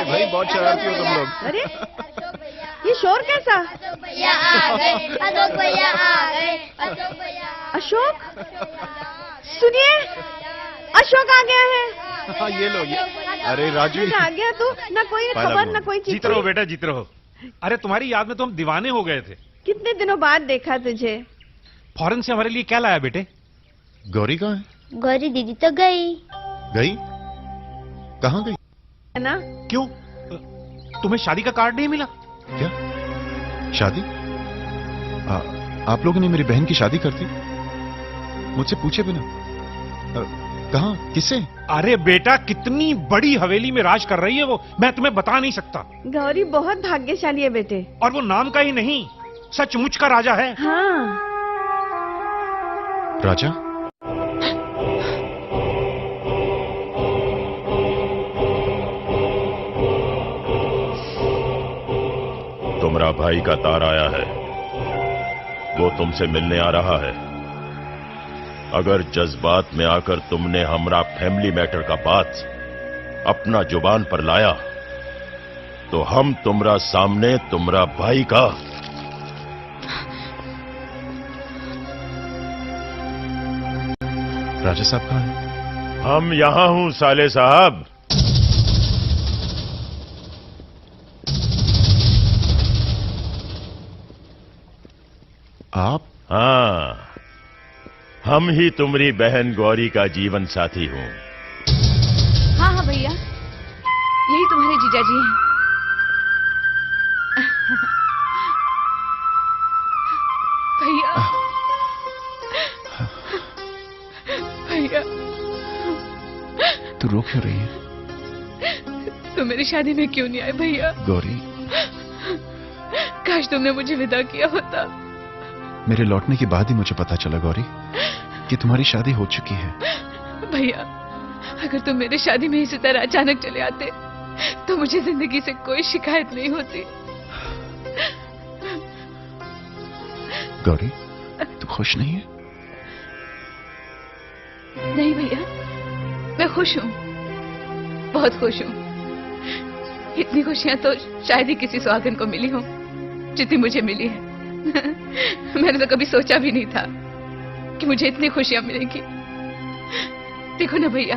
भाई बहुत शरारती हो तुम लोग। अरे ये शोर कैसा? अशोक, सुनिए, अशोक आ गया है। हाँ ये लो ये। अरे राजू आ गया तू, ना कोई खबर ना कोई जीत रहो बेटा, जीत रहो। अरे तुम्हारी याद में तो हम दीवाने हो गए थे। कितने दिनों बाद देखा तुझे। फॉरेन से हमारे लिए क्या लाया बेटे? गौरी कहाँ है? गौरी दीदी तो गई। गई? कहाँ गई? है ना? क्यों, तुम्हें शादी का कार्ड नहीं मिला क्या? शादी? आप लोगों ने मेरी बहन की शादी कर दी मुझसे पूछे बिना? कहाँ, किससे? अरे बेटा, कितनी बड़ी हवेली में राज कर रही है वो, मैं तुम्हें बता नहीं सकता। गौरी बहुत भाग्यशाली है बेटे। और वो नाम का ही नहीं, सचमुच का राजा है। हाँ। राजा? तुम्हारा भाई का तार आया है, वो तुमसे मिलने आ रहा है। अगर जज्बात में आकर तुमने हमरा फैमिली मैटर का बात अपना जुबान पर लाया तो हम तुम्हारा सामने तुम्हारा भाई का राजा साहब कहाँ हैं? हम यहां हूं साले साहब। आप? हाँ, हम ही तुम्हारी बहन गौरी का जीवन साथी हूं। हाँ हाँ भैया। जीजा जी हैं। भैया भैया तू रो क्यों रही है? तुम मेरी शादी में क्यों नहीं आए भैया? गौरी, काश तुमने मुझे विदा किया होता। मेरे लौटने के बाद ही मुझे पता चला गौरी कि तुम्हारी शादी हो चुकी है। भैया अगर तुम मेरी शादी में इसी तरह अचानक चले आते तो मुझे जिंदगी से कोई शिकायत नहीं होती। गौरी, तू खुश नहीं है? नहीं भैया, मैं खुश हूँ, बहुत खुश हूँ। इतनी खुशियाँ तो शायद ही किसी सुहागन को मिली हो जितनी मुझे मिली है। मैंने तो कभी सोचा भी नहीं था कि मुझे इतनी खुशियाँ मिलेंगी। देखो ना भैया,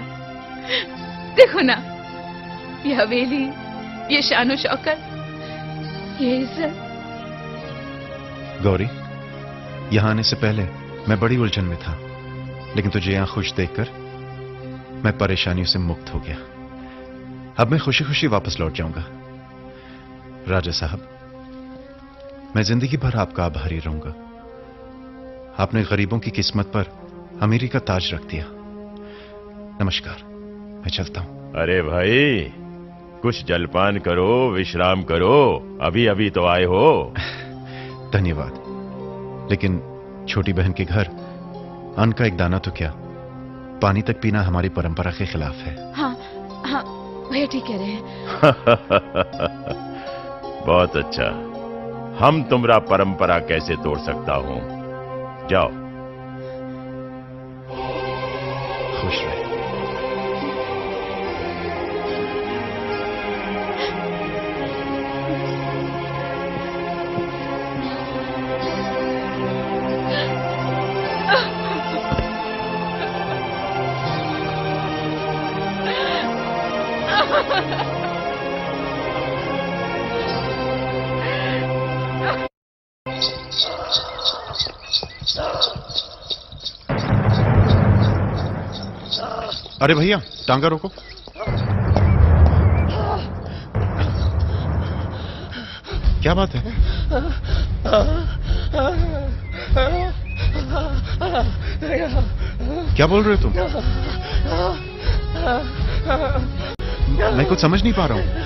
देखो ना, ये हवेली, ये शान शौकत, ये इज्जत। गौरी, यहाँ आने से पहले मैं बड़ी उलझन में था, लेकिन तुझे यहाँ खुश देखकर मैं परेशानियों से मुक्त हो गया। अब मैं खुशी खुशी वापस लौट जाऊंगा। राजा साहब, मैं जिंदगी भर आपका आभारी रहूंगा। आपने गरीबों की किस्मत पर अमीरी का ताज रख दिया। नमस्कार, मैं चलता हूं। अरे भाई, कुछ जलपान करो, विश्राम करो, अभी अभी तो आए हो। धन्यवाद, लेकिन छोटी बहन के घर अन्न का एक दाना तो क्या, पानी तक पीना हमारी परंपरा के खिलाफ है। हाँ हाँ भैया ठीक कह रहे हैं। बहुत अच्छा, हम तुम्हारा परंपरा कैसे तोड़ सकता हूं। जाओ। खुश रहे। अरे भैया, टांगा रोको। क्या बात है? क्या बोल रहे हो तुम? मैं कुछ समझ नहीं पा रहा हूं।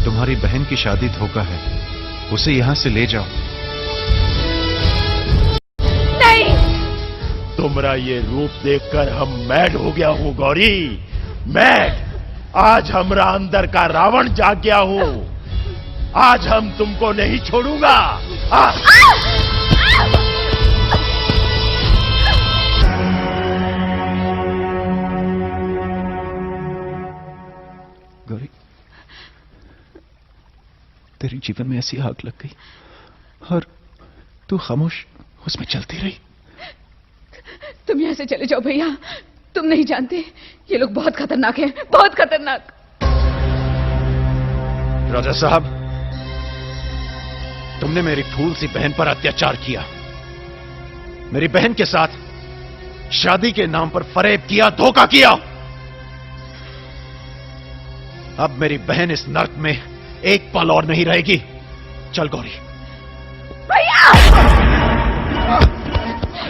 तुम्हारी बहन की शादी धोखा है, उसे यहां से ले जाओ। नहीं। तुम्हारा ये रूप देखकर हम मैड हो गया हूं गौरी, मैड। आज हमरा अंदर का रावण जाग गया हूं। आज हम तुमको नहीं छोड़ूंगा। गौरी, तेरे जीवन में ऐसी आग लग गई और तू खामोश उसमें चलती रही। तुम यहाँ से चले जाओ भैया, तुम नहीं जानते ये लोग बहुत खतरनाक हैं, बहुत खतरनाक। राजा साहब, तुमने मेरी फूल सी बहन पर अत्याचार किया, मेरी बहन के साथ शादी के नाम पर फरेब किया, धोखा किया। अब मेरी बहन इस नर्क में एक पल और नहीं रहेगी। चल गौरी। भैया,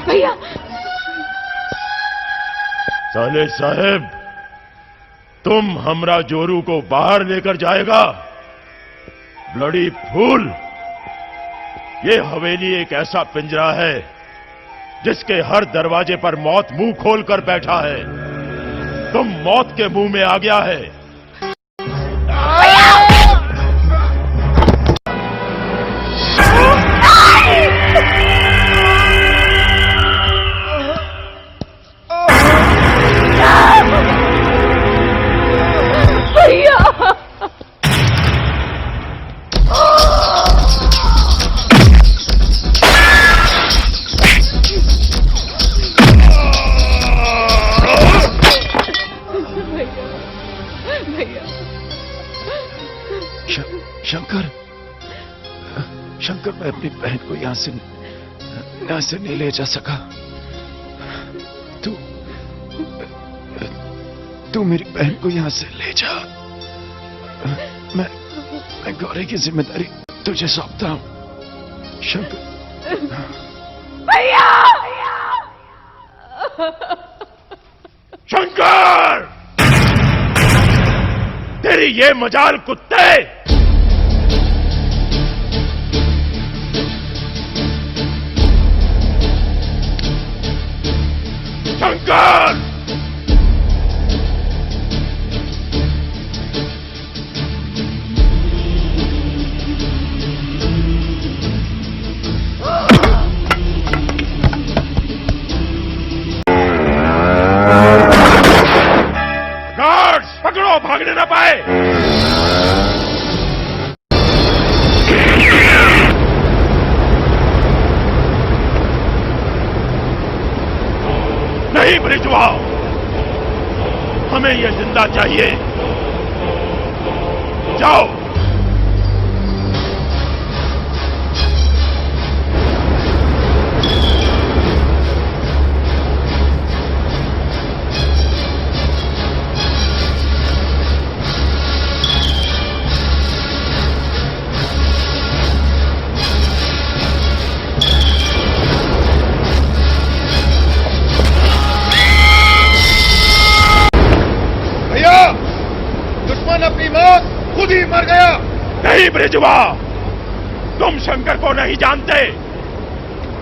भैया। साले साहब, तुम हमरा जोरू को बाहर लेकर जाएगा। ब्लडी फूल, ये हवेली एक ऐसा पिंजरा है जिसके हर दरवाजे पर मौत मुंह खोल कर बैठा है। तुम मौत के मुंह में आ गया है। शंकर, शंकर, मैं अपनी बहन को यहां से नहीं ले जा सका। तू मेरी बहन को यहां से ले जा। मैं गौरी की जिम्मेदारी तुझे सौंपता हूं। शंकर। भैया! शंकर, तेरी ये मजाल कुत्ते! शंकर! गार्ड्स, पकड़ो, भागने ना पाए। नहीं ब्रिजवा, हमें ये जिंदा चाहिए। जाओ। अपनी मौत खुद ही मर गया। नहीं ब्रिजवा, तुम शंकर को नहीं जानते।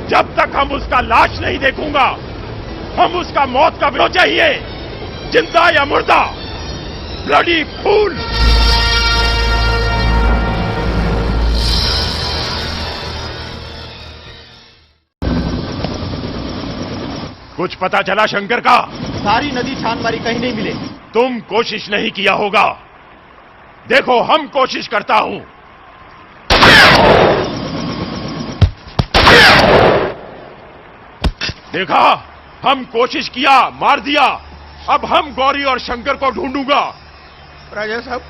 जब तक हम उसका लाश नहीं देखूंगा, हम उसका मौत का विरोध चाहिए, जिंदा या मुर्दा। Bloody fool. कुछ पता चला शंकर का? सारी नदी छान मारी, कहीं नहीं मिले। तुम कोशिश नहीं किया होगा। देखो, हम कोशिश करता हूं। देखा, हम कोशिश किया, मार दिया। अब हम गौरी और शंकर को ढूंढूंगा। राजा साहब,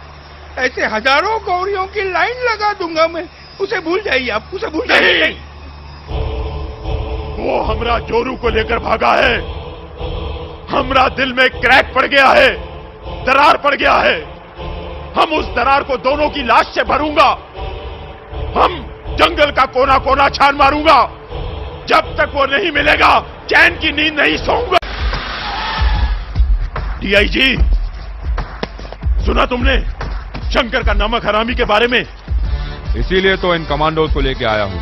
ऐसे हजारों गौरियों की लाइन लगा दूंगा मैं। उसे भूल जाइए आप, उसे भूल जाइए। नहीं, वो हमरा जोरू को लेकर भागा है। हमरा दिल में क्रैक पड़ गया है, दरार पड़ गया है। हम उस दरार को दोनों की लाश से भरूंगा। हम जंगल का कोना कोना छान मारूंगा। जब तक वो नहीं मिलेगा, चैन की नींद नहीं सोऊंगा। डीआईजी, सुना तुमने शंकर का नमक हरामी के बारे में? इसीलिए तो इन कमांडोज को लेके आया हूं।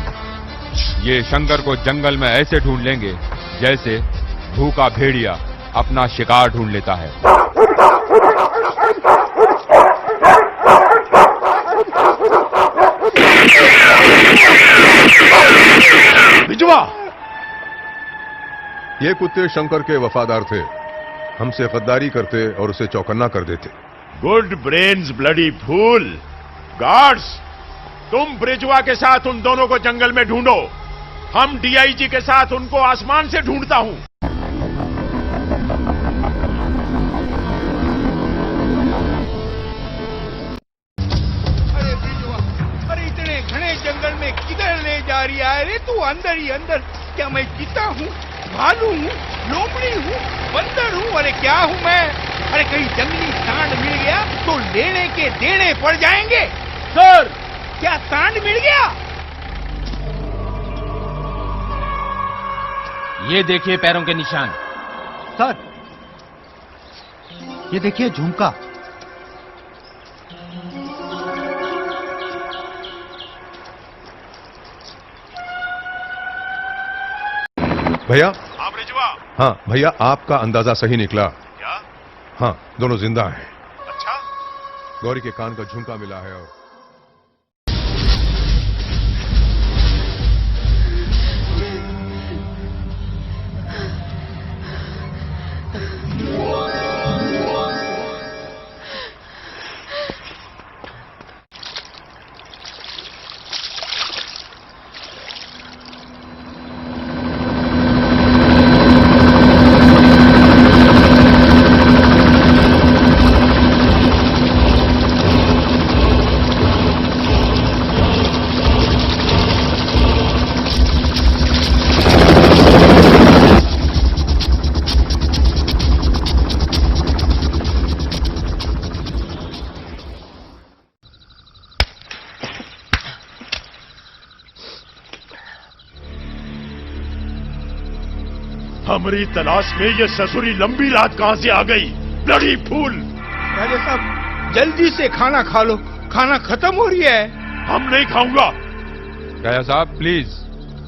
ये शंकर को जंगल में ऐसे ढूंढ लेंगे जैसे भूखा भेड़िया अपना शिकार ढूंढ लेता है। बिजवा, ये कुत्ते शंकर के वफादार थे। हमसे गद्दारी करते और उसे चौकन्ना कर देते। Good brains bloody fool. Guards, तुम ब्रिजवा के साथ उन दोनों को जंगल में ढूंढो। हम डीआईजी के साथ उनको आसमान से ढूंढता हूं। अरे ब्रिजवा, अरे इतने घने जंगल में किधर ले जा रही है? अरे तू अंदर ही अंदर। क्या मैं चीता हूँ, भालू हूँ, लोमड़ी हूँ, बंदर हूँ? अरे क्या हूँ मैं? अरे कहीं जंगली सांड मिल गया तो लेने के देने पड़ जाएंगे। सर, क्या सांड मिल गया? ये देखिए पैरों के निशान। सर, ये देखिए झुमका। भैया। हाँ ब्रिजवा। हाँ भैया, आपका अंदाजा सही निकला। क्या? हाँ, दोनों जिंदा हैं। अच्छा। गौरी के कान का झुमका मिला है और हमारी तलाश में ये ससुरी लंबी रात कहां से आ गई? Bloody fool! राजा साहब जल्दी से खाना खा लो, खाना खत्म हो रही है। हम नहीं खाऊंगा। राजा साहब प्लीज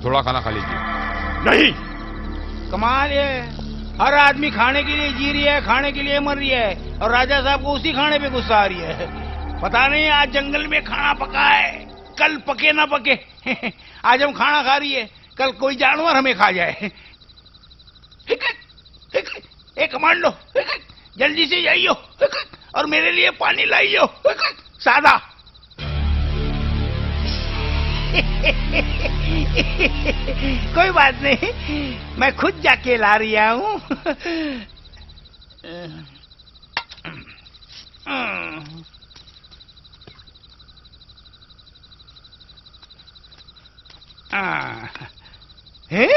थोड़ा खाना खा लीजिए। नहीं। कमाल है, हर आदमी खाने के लिए जी रही है, खाने के लिए मर रही है, और राजा साहब को उसी खाने पे गुस्सा आ रही है। पता नहीं आज जंगल में खाना पका है, कल पके ना पके। आज हम खाना खा रही है, कल कोई जानवर हमें खा जाए। एक कमांडो जल्दी से जाइयो और मेरे लिए पानी लाइयो, सादा। कोई बात नहीं, मैं खुद जाके ला रिया हूँ। हैं?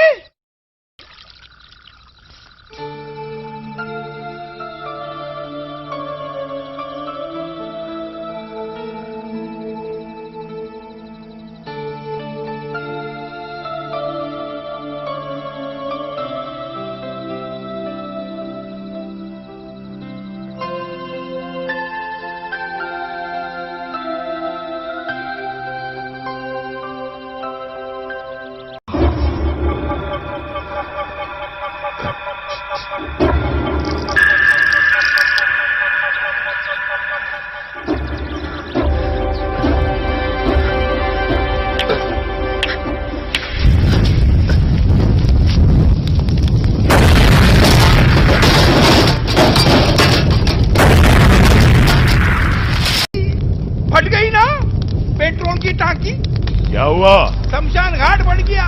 फट गई ना पेट्रोल की टांकी? क्या हुआ? शमशान घाट बढ़ गया,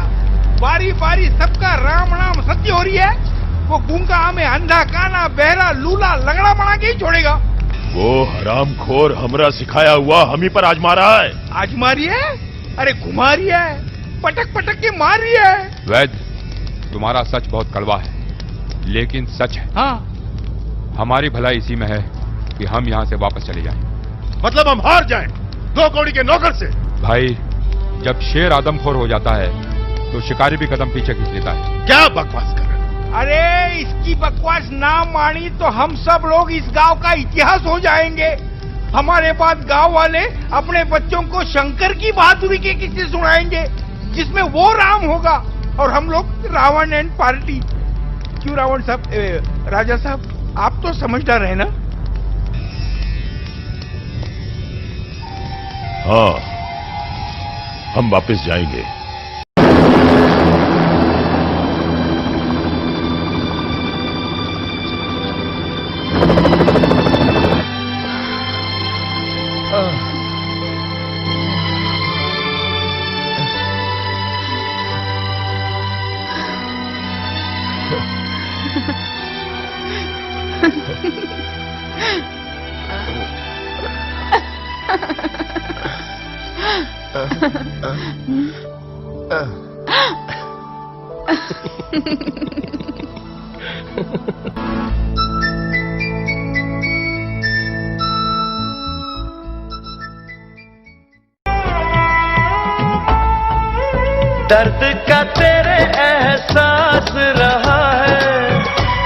बारी बारी सबका राम नाम सत्य हो रही है। वो गूंगा हमें अंधा काना बहरा लूला लंगड़ा बना के ही छोड़ेगा। वो हरामखोर हमरा सिखाया हुआ हम ही पर आजमा रहा है। आजमा रही है? अरे घुमा रही है, पटक पटक के मार रही है। वैद्य तुम्हारा सच बहुत कड़वा है, लेकिन सच है। हाँ। हमारी भलाई इसी में है कि हम यहाँ से वापस चले जाएं। मतलब हम हार जाएं, 2 कौड़ी के नौकर से? भाई जब शेर आदमखोर हो जाता है तो शिकारी भी कदम पीछे खींच लेता है। क्या बकवास कर रहे हैं? अरे इसकी बकवास ना मानी तो हम सब लोग इस गांव का इतिहास हो जाएंगे। हमारे बाद गांव वाले अपने बच्चों को शंकर की बहादुरी के किस्से सुनाएंगे, जिसमें वो राम होगा और हम लोग रावण एंड पार्टी। क्यों रावण साहब, राजा साहब आप तो समझदार है ना? हाँ, हम वापस जाएंगे। दर्द का तेरे एहसास रहा है,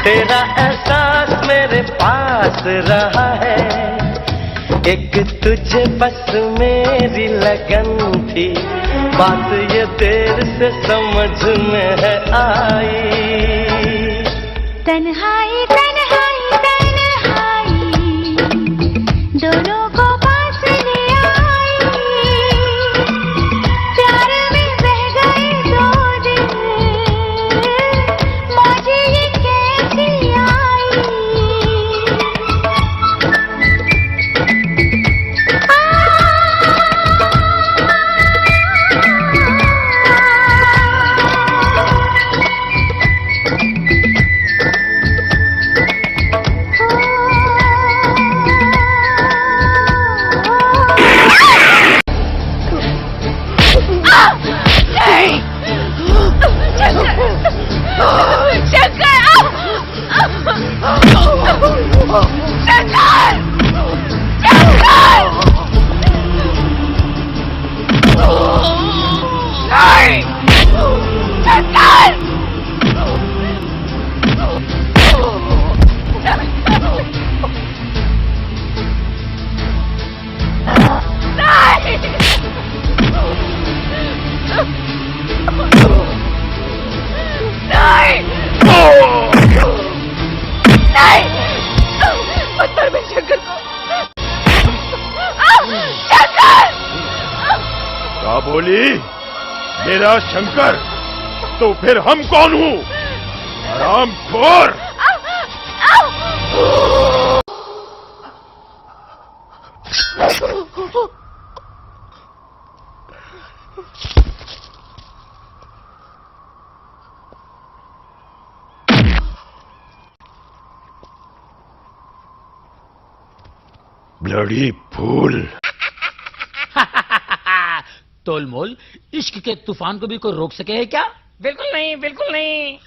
तेरा एहसास मेरे पास रहा है। एक तुझे बस मेरी लगन थी, बात ये देर से समझ में है आई। तन्हाई तन्हाई तन्हाई दोनों को पास ले आई, प्यार में बह गए 2 दिन, मौज ये कैसी आई। नहीं, मत मार मेरे शंकर को। शंकर! क्या बोली? मेरा शंकर? तो फिर हम कौन हूँ? हरामखोर! Bloody fool. तोलमोल, इश्क के तूफान को भी कोई रोक सके है क्या? बिल्कुल नहीं, बिल्कुल नहीं।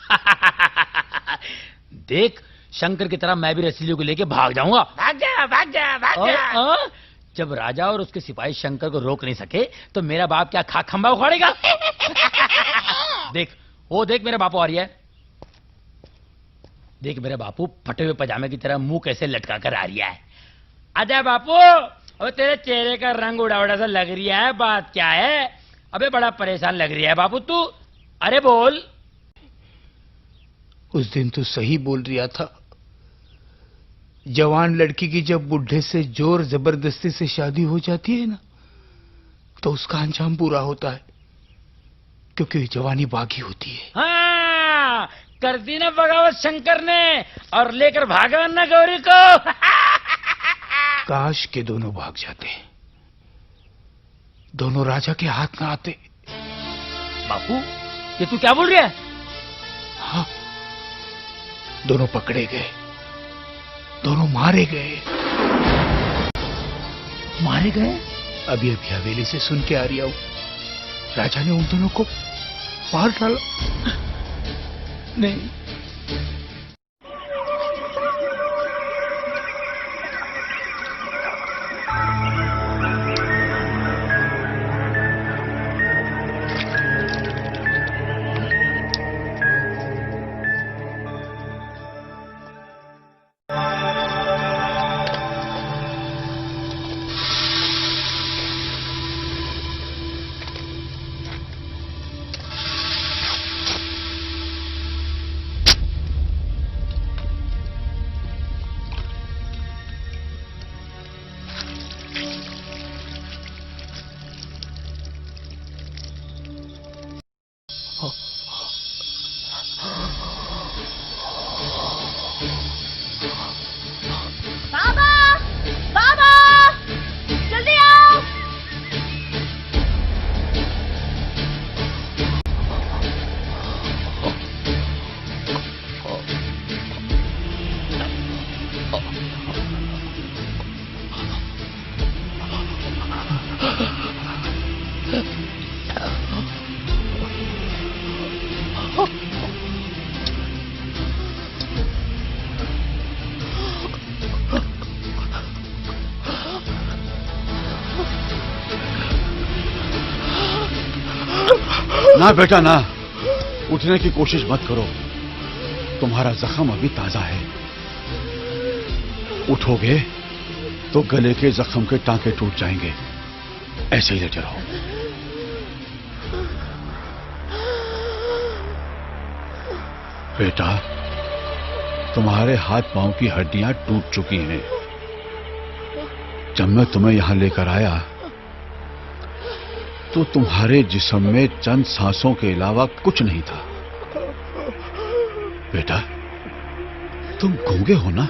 देख, शंकर की तरह मैं भी रसीलियों को लेके भाग जाऊंगा। भाग जा, भाग जा, भाग जा। जब राजा और उसके सिपाही शंकर को रोक नहीं सके तो मेरा बाप क्या खाक खंबा उखाड़ेगा? देख, वो देख मेरा बापू आ रही है। देख मेरे बापू फटे हुए पजामे की तरह मुंह कैसे लटका कर आ रही है। आजा बापू, अबे तेरे चेहरे का रंग उड़ा उड़ा सा लग रही है, बात क्या है? अबे बड़ा परेशान लग रही है बापू तू। अरे बोल। उस दिन तू सही बोल रिया था। जवान लड़की की जब बुढ़े से जोर जबरदस्ती से शादी हो जाती है ना, तो उसका अंजाम बुरा होता है, क्योंकि जवानी बागी होती है। हाँ, कर दी ना बगावत शंकर ने और लेकर भागा ना गौरी को। काश के दोनों भाग जाते, दोनों राजा के हाथ ना आते। बापू, ये तू क्या बोल रहा है? हाँ, दोनों पकड़े गए, दोनों मारे गए। मारे गए? अभी अभी हवेली से सुन के आ रही हूं, राजा ने उन दोनों को मार डाला। नहीं, बाबा, बाबा, जल्दी आओ। ना बेटा ना, उठने की कोशिश मत करो, तुम्हारा जख्म अभी ताजा है। उठोगे तो गले के जख्म के टांके टूट जाएंगे। ऐसे ही लेटे रहो। बेटा, तुम्हारे हाथ पांव की हड्डियां टूट चुकी हैं। जब मैं तुम्हें यहां लेकर आया तो तुम्हारे जिस्म में चंद सांसों के अलावा कुछ नहीं था। बेटा, तुम गूंगे हो ना?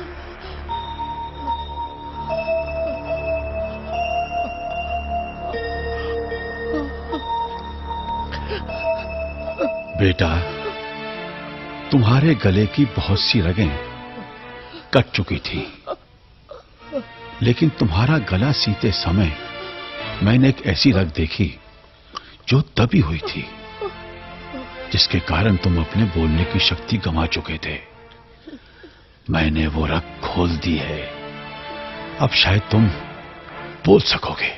बेटा, तुम्हारे गले की बहुत सी रगें कट चुकी थी, लेकिन तुम्हारा गला सीते समय मैंने एक ऐसी रग देखी जो तभी हुई थी, जिसके कारण तुम अपने बोलने की शक्ति गंवा चुके थे। मैंने वो रग खोल दी है। अब शायद तुम बोल सकोगे।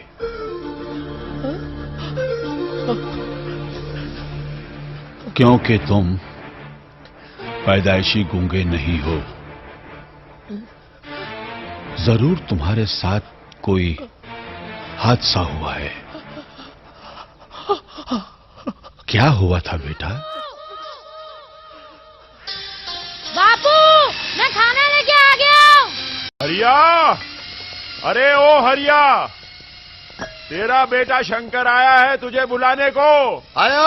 क्योंकि तुम पैदाइशी गूंगे नहीं हो। जरूर तुम्हारे साथ कोई हादसा हुआ है। क्या हुआ था बेटा? बापू, मैं खाना लेके हरिया, अरे ओ हरिया, तेरा बेटा शंकर आया है तुझे बुलाने को। आया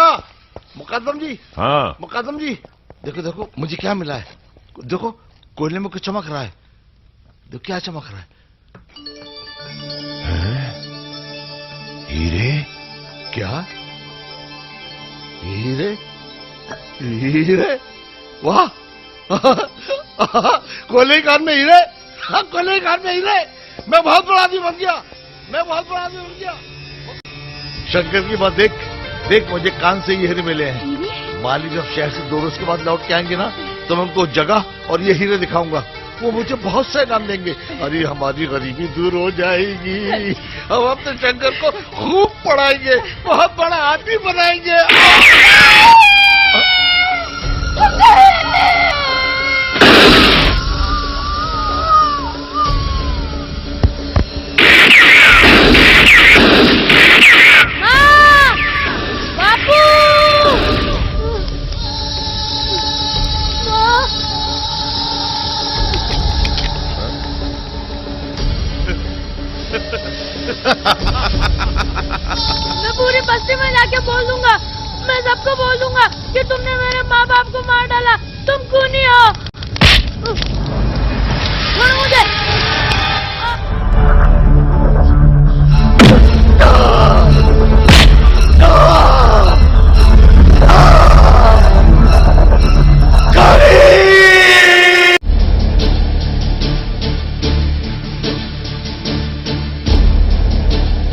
मुकद्दम जी। हाँ मुकद्दम जी, देखो देखो मुझे क्या मिला है। देखो कोयले में कुछ चमक रहा है। देखो क्या चमक रहा है। हीरे? क्या हीरे? हीरे? वाह कोयले कान में हीरे। कोयले कान में हीरे। मैं बहुत बड़ा आदमी बन गया। मैं बहुत बड़ा आदमी बन गया। शंकर की बात देख देख, मुझे कान से ये हीरे मिले हैं। माली जब शहर से 2 रोज के बाद लौट के आएंगे ना, तो मैं उनको जगह और ये हीरे दिखाऊंगा। वो मुझे बहुत से इनाम देंगे। अरे हमारी गरीबी दूर हो जाएगी। हम अपने शंकर को खूब पढ़ाएंगे, बहुत बड़ा आदमी बनाएंगे। मैं पूरी बस्ती में जाके बोल दूंगा। मैं सबको बोल दूंगा कि तुमने मेरे माँ बाप को